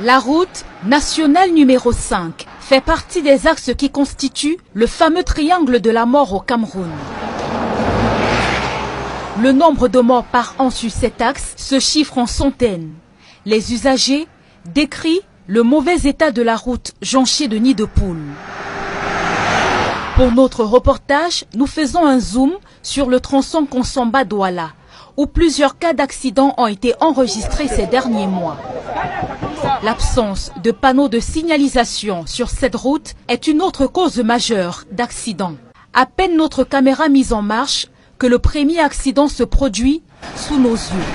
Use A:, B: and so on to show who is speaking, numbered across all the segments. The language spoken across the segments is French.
A: La route nationale numéro 5 fait partie des axes qui constituent le fameux triangle de la mort au Cameroun. Le nombre de morts par an sur cet axe se chiffre en centaines. Les usagers décrient le mauvais état de la route jonchée de nids de poules. Pour notre reportage, nous faisons un zoom sur le tronçon Konsomba-Douala, où plusieurs cas d'accidents ont été enregistrés ces derniers mois. L'absence de panneaux de signalisation sur cette route est une autre cause majeure d'accidents. À peine notre caméra mise en marche que le premier accident se produit sous nos yeux.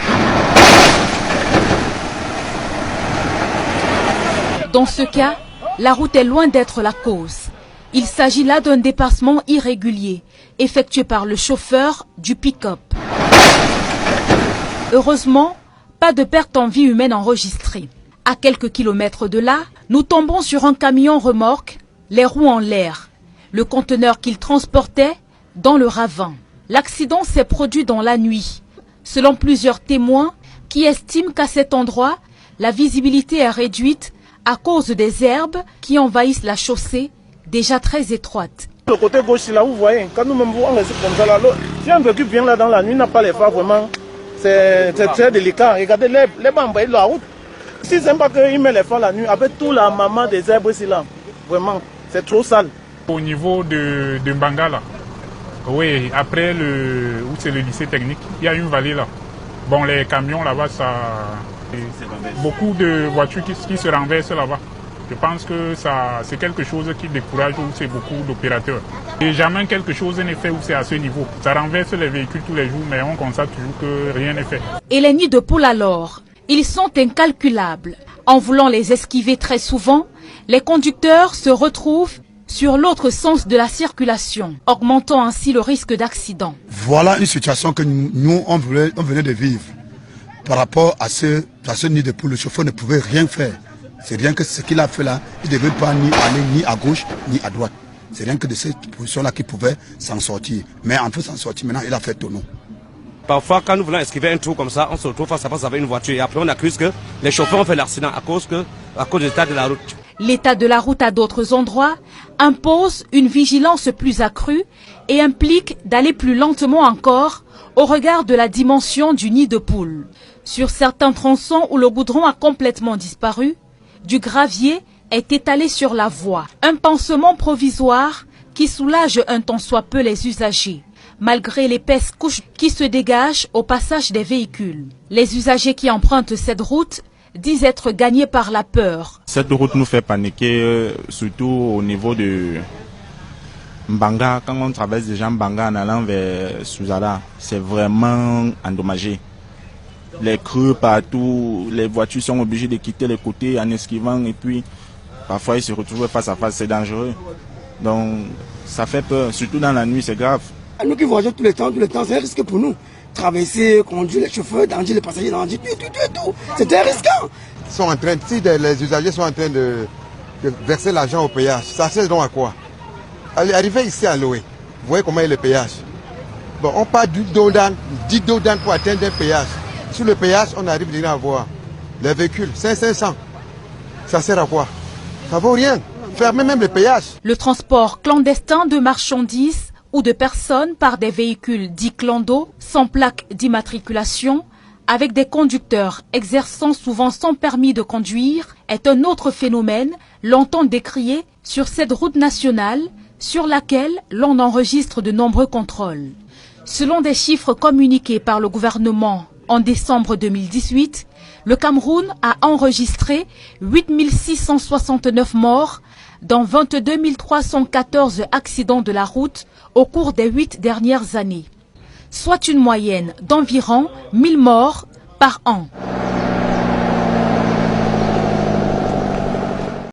A: Dans ce cas, la route est loin d'être la cause. Il s'agit là d'un dépassement irrégulier, effectué par le chauffeur du pick-up. Heureusement, pas de perte en vie humaine enregistrée. À quelques kilomètres de là, nous tombons sur un camion remorque, les roues en l'air. Le conteneur qu'il transportait dans le ravin. L'accident s'est produit dans la nuit. Selon plusieurs témoins qui estiment qu'à cet endroit, la visibilité est réduite à cause des herbes qui envahissent la chaussée, déjà très étroite.
B: Le côté gauche là, vous voyez, quand nous-mêmes on reste comme ça là, si un véhicule vient là dans la nuit, n'a pas les phares, vraiment, c'est très délicat. Regardez les bambous de la route. Si c'est pas qu'il met les phares la nuit, avec tout la maman des herbes ici là, vraiment, c'est trop sale.
C: Au niveau de Mbanga là, oui, après où c'est le lycée technique, il y a une vallée là. Bon, les camions là-bas, ça, beaucoup de voitures qui se renversent là-bas. Je pense que c'est quelque chose qui décourage où c'est beaucoup d'opérateurs. Et jamais quelque chose n'est fait où c'est à ce niveau. Ça renverse les véhicules tous les jours, mais on constate toujours que rien n'est fait.
A: Et les nids de poules alors, ils sont incalculables. En voulant les esquiver très souvent, les conducteurs se retrouvent sur l'autre sens de la circulation, augmentant ainsi le risque d'accident.
D: Voilà une situation que nous, on venait de vivre. Par rapport à ce nid de poules, le chauffeur ne pouvait rien faire. C'est rien que ce qu'il a fait là, il ne devait pas aller ni à gauche ni à droite. C'est rien que de cette position-là qu'il pouvait s'en sortir. Mais en fait s'en sortir, maintenant il a fait tonneau.
E: Parfois, quand nous voulons esquiver un trou comme ça, on se retrouve face à face avec une voiture. Et après, on accuse que les chauffeurs ont fait l'accident à cause de l'état de la route.
A: L'état de la route à d'autres endroits impose une vigilance plus accrue et implique d'aller plus lentement encore au regard de la dimension du nid de poule. Sur certains tronçons où le goudron a complètement disparu, du gravier est étalé sur la voie. Un pansement provisoire qui soulage un tant soit peu les usagers, malgré l'épaisse couche qui se dégage au passage des véhicules. Les usagers qui empruntent cette route disent être gagnés par la peur.
F: Cette route nous fait paniquer, surtout au niveau de Mbanga. Quand on traverse déjà Mbanga en allant vers Souzala, c'est vraiment endommagé. Les creux partout, les voitures sont obligées de quitter les côtés en esquivant et puis parfois ils se retrouvent face à face, c'est dangereux. Donc ça fait peur, surtout dans la nuit, c'est grave.
G: Nous qui voyageons tout le temps, c'est un risque pour nous. Traverser, conduire les chauffeurs, danger les passagers, danger tout. C'est un risquant.
H: Si les usagers sont en train de verser l'argent au péage, ça sert donc à quoi? Arriver ici à Loé, vous voyez comment est le péage. Bon, on part du 10 dodan pour atteindre un péage. Sur le péage, on arrive déjà à voir les véhicules, 500. Ça sert à quoi? Ça vaut rien. Fermer même le péage.
A: Le transport clandestin de marchandises ou de personnes par des véhicules dits clandos, sans plaque d'immatriculation, avec des conducteurs exerçant souvent sans permis de conduire, est un autre phénomène longtemps décrié sur cette route nationale sur laquelle l'on enregistre de nombreux contrôles. Selon des chiffres communiqués par le gouvernement en décembre 2018, le Cameroun a enregistré 8 669 morts dans 22 314 accidents de la route au cours des 8 dernières années, soit une moyenne d'environ 1000 morts par an.